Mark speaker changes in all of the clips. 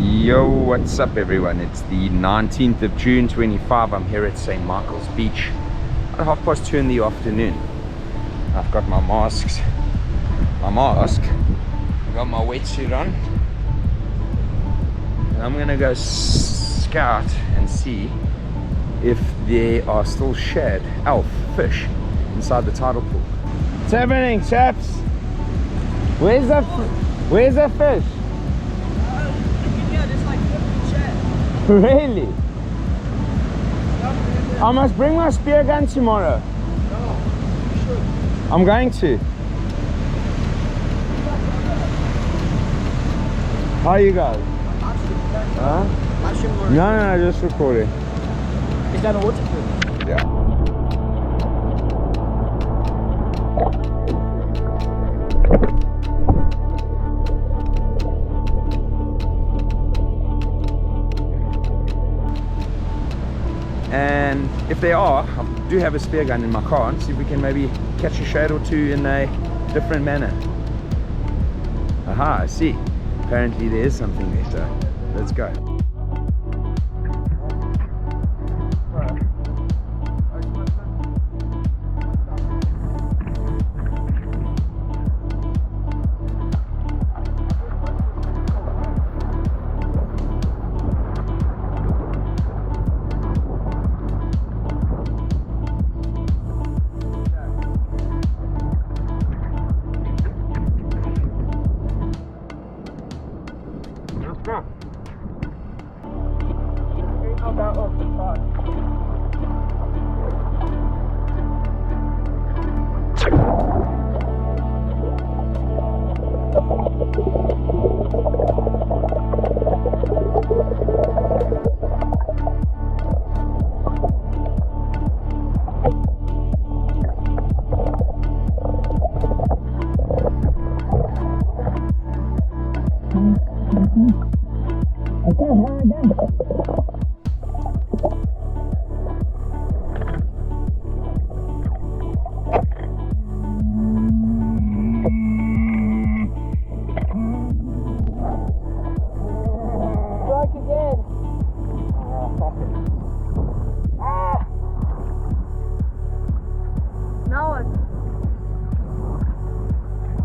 Speaker 1: Yo, what's up everyone? It's the 19th of June 25. I'm here at St. Michael's Beach at 2:30 in the afternoon. I've got my mask, I've got my wetsuit on, and I'm gonna go scout and see if there are still shad, elf fish inside the tidal pool. What's happening, chaps? Where's the fish?
Speaker 2: There's like 50 shad.
Speaker 1: Really? I must bring my spear gun tomorrow.
Speaker 2: No, you should.
Speaker 1: I'm going to. How are you guys? Huh? No, just recording.
Speaker 2: Is that a waterproof?
Speaker 1: Yeah. And if they are, I do have a spear gun in my car, and see if we can maybe catch a shad or two in a different manner. Aha, I see. Apparently there is something there, so let's go.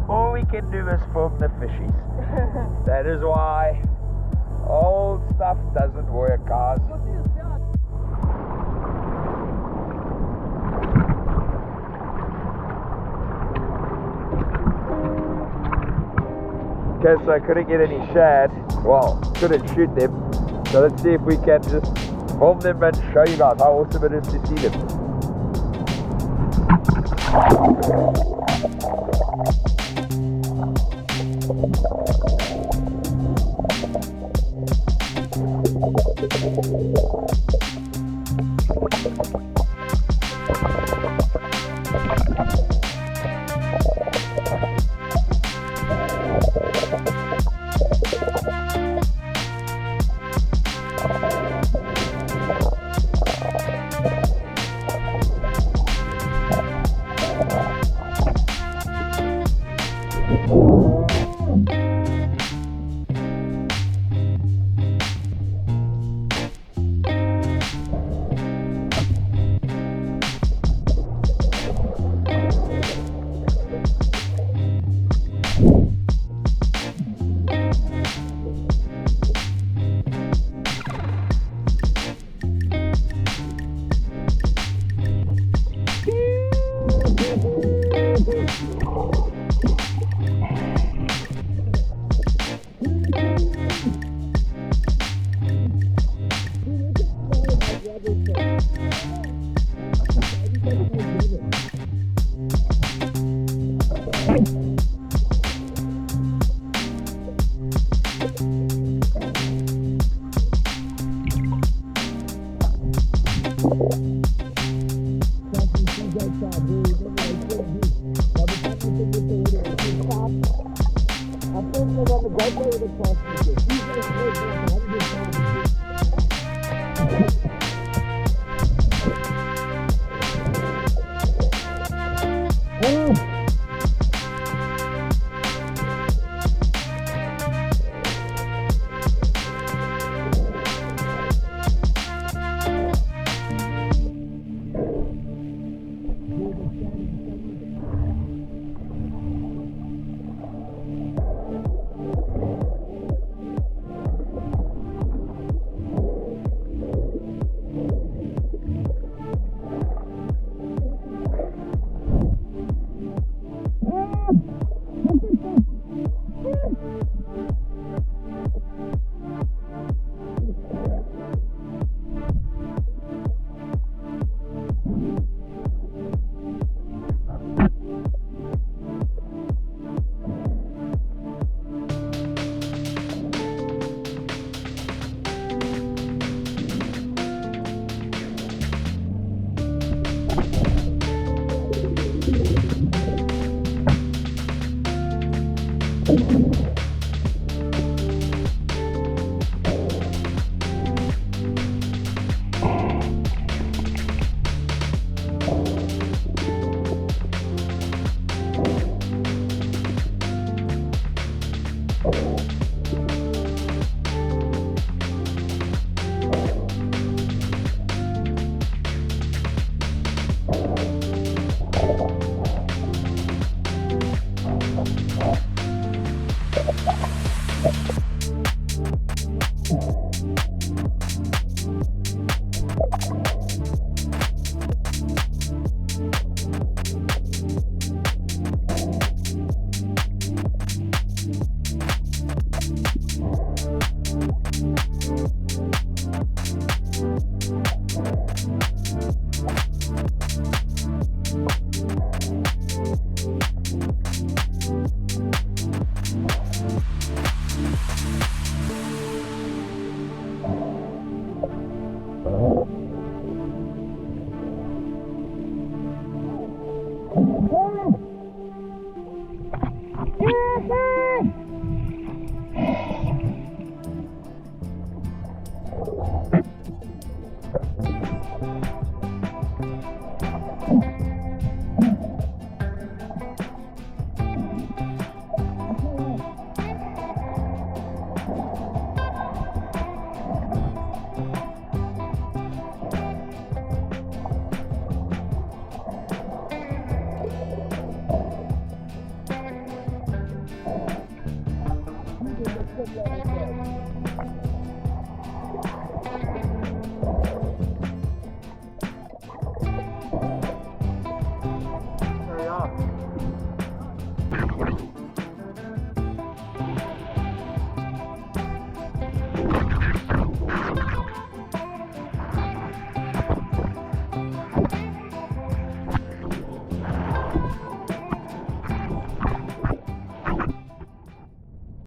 Speaker 1: All we can do is film the fishies. That is why old stuff doesn't work, guys. Okay, so I couldn't get any shad. Well, couldn't shoot them. So let's see if we can just film them and show you guys how awesome it is to see them.